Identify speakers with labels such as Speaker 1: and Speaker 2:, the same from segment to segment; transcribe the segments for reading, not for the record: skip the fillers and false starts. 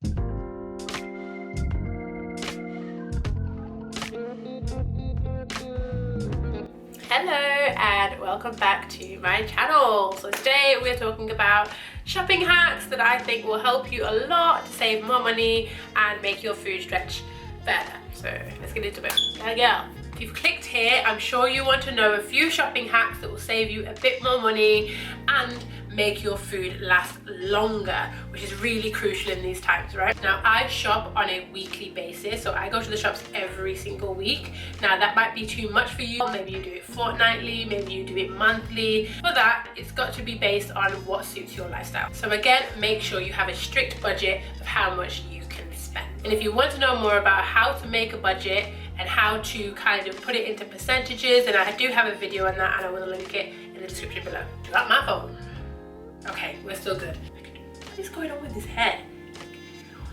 Speaker 1: Hello and welcome back to my channel. So today we're talking about shopping hacks that I think will help you a lot to save more money and make your food stretch better. So let's get into it. There you go. If you've clicked here, I'm sure you want to know a few shopping hacks that will save you a bit more money and make your food last longer, which is really crucial in these times, right? Now, I shop on a weekly basis, so I go to the shops every single week. Now, that might be too much for you. Maybe you do it fortnightly, maybe you do it monthly. For that, it's got to be based on what suits your lifestyle. So again, make sure you have a strict budget of how much you can spend. And if you want to know more about how to make a budget and how to kind of put it into percentages, then I do have a video on that and I will link it in the description below. Drop my phone. Okay, we're still good. What is going on with his head?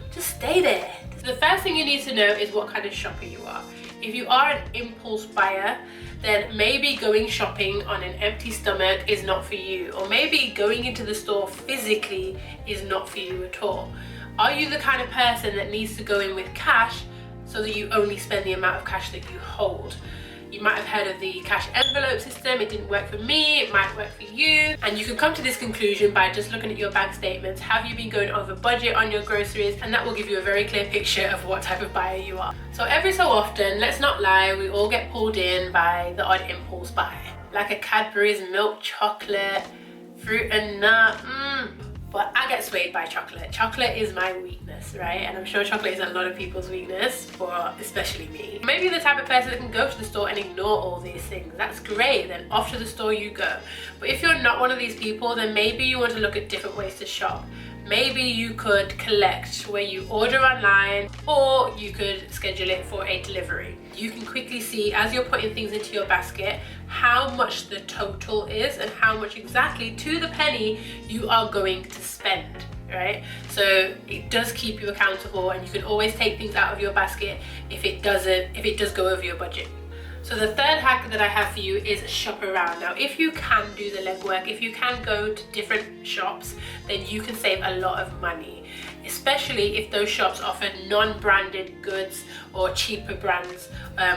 Speaker 1: Just stay there. So the first thing you need to know is what kind of shopper you are. If you are an impulse buyer, then maybe going shopping on an empty stomach is not for you. Or maybe going into the store physically is not for you at all. Are you the kind of person that needs to go in with cash so that you only spend the amount of cash that you hold? You might have heard of the cash envelope system. It didn't work for me, it might work for you. And you can come to this conclusion by just looking at your bank statements. Have you been going over budget on your groceries? And that will give you a very clear picture of what type of buyer you are. So every so often, let's not lie, we all get pulled in by the odd impulse buy. Like a Cadbury's milk chocolate, fruit and nut, But I get swayed by chocolate. Chocolate is my weakness, right? And I'm sure chocolate is a lot of people's weakness, but especially me. Maybe you're the type of person that can go to the store and ignore all these things. That's great, then off to the store you go. But if you're not one of these people, then maybe you want to look at different ways to shop. Maybe you could collect where you order online, or you could schedule it for a delivery. You can quickly see as you're putting things into your basket how much the total is and how much exactly to the penny you are going to spend, right? So it does keep you accountable, and you can always take things out of your basket if it does go over your budget. So the third hack that I have for you is shop around. Now, if you can do the legwork, if you can go to different shops, then you can save a lot of money, especially if those shops offer non-branded goods or cheaper brands,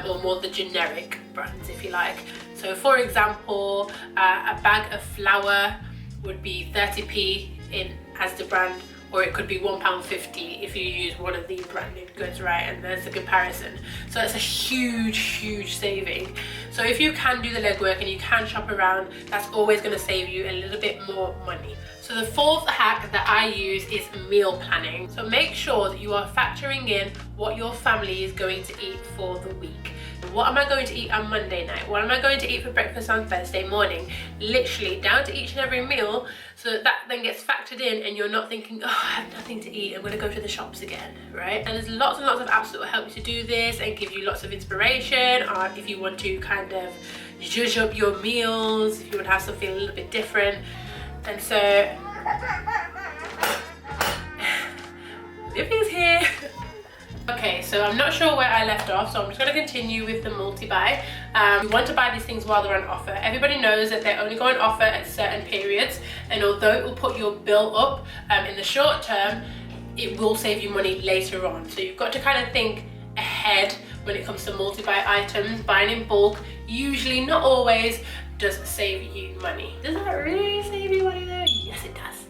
Speaker 1: or more the generic brands, if you like. So for example, a bag of flour would be 30p as the brand, or it could be £1.50 if you use one of the branded goods, right? And there's the comparison. So it's a huge saving. So if you can do the legwork and you can shop around, that's always gonna save you a little bit more money. So the fourth hack that I use is meal planning. So make sure that you are factoring in what your family is going to eat for the week. What am I going to eat on Monday night? What am I going to eat for breakfast on Thursday morning? Literally down to each and every meal, so that then gets factored in and you're not thinking, oh, I have nothing to eat, I'm gonna go to the shops again, right? And there's lots and lots of apps that will help you to do this and give you lots of inspiration, or if you want to kind of zhuzh up your meals, if you want to have something a little bit different. And so, Livy's here. Okay, so I'm not sure where I left off, so I'm just going to continue with the multi-buy. You want to buy these things while they're on offer. Everybody knows that they're only going on offer at certain periods, and although it will put your bill up in the short term, it will save you money later on. So you've got to kind of think ahead when it comes to multi-buy items. Buying in bulk, usually, not always, does save you money. Does that really save you money though? Yes, it does.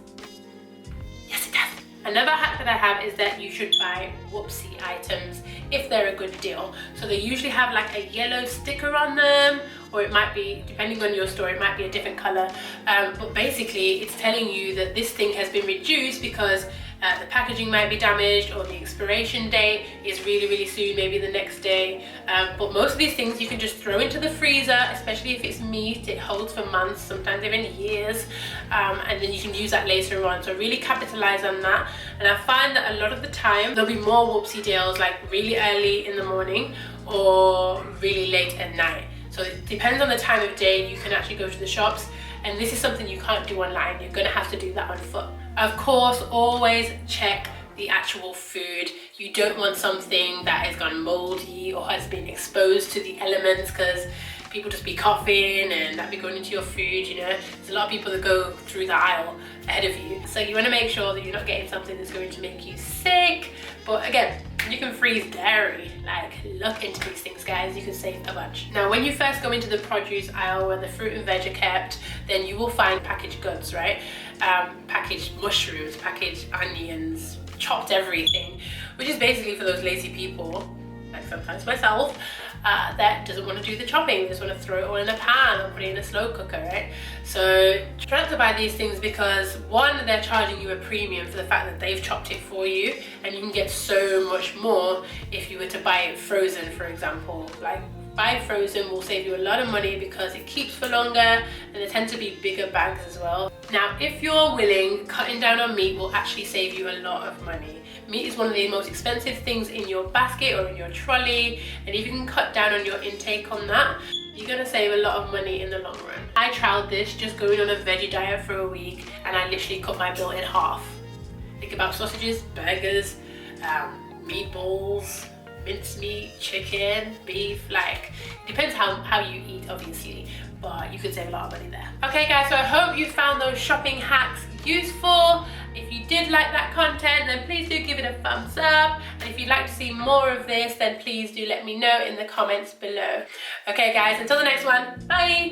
Speaker 1: Yes, it does. Another hack that I have is that you should buy whoopsie items if they're a good deal. So they usually have like a yellow sticker on them, or it might be, depending on your store, it might be a different color. But basically it's telling you that this thing has been reduced because the packaging might be damaged, or the expiration date is really soon, maybe the next day. But most of these things you can just throw into the freezer, especially if it's meat. It holds for months, sometimes even years, and then you can use that later on. So really capitalize on that. And I find that a lot of the time there'll be more whoopsie deals like really early in the morning or really late at night. So it depends on the time of day you can actually go to the shops, and this is something you can't do online. You're gonna have to do that on foot. Of course, always check the actual food. You don't want something that has gone moldy or has been exposed to the elements, because people just be coughing and that be going into your food, you know. There's a lot of people that go through the aisle ahead of you. So you want to make sure that you're not getting something that's going to make you sick But again, you can freeze dairy. Like, look into these things, guys. You can save a bunch. Now, when you first go into the produce aisle where the fruit and veg are kept, then you will find packaged goods, right? Packaged mushrooms, packaged onions, chopped everything, which is basically for those lazy people, like sometimes myself, that doesn't want to do the chopping. They just want to throw it all in a pan or put it in a slow cooker, right? So try not to buy these things because one, they're charging you a premium for the fact that they've chopped it for you, and you can get so much more if you were to buy it frozen, for example. Like, buy frozen will save you a lot of money because it keeps for longer and they tend to be bigger bags as well. Now, if you're willing, cutting down on meat will actually save you a lot of money. Meat is one of the most expensive things in your basket or in your trolley, and if you can cut down on your intake on that, you're gonna save a lot of money in the long run. I tried this just going on a veggie diet for a week, and I literally cut my bill in half. Think about sausages, burgers, meatballs, mincemeat, chicken, beef, like, it depends how you eat, obviously, but you could save a lot of money there. Okay guys, so I hope you found those shopping hacks useful. If you did like that content, then please do give it a thumbs up, and if you'd like to see more of this, then please do let me know in the comments below. Okay guys, until the next one, bye!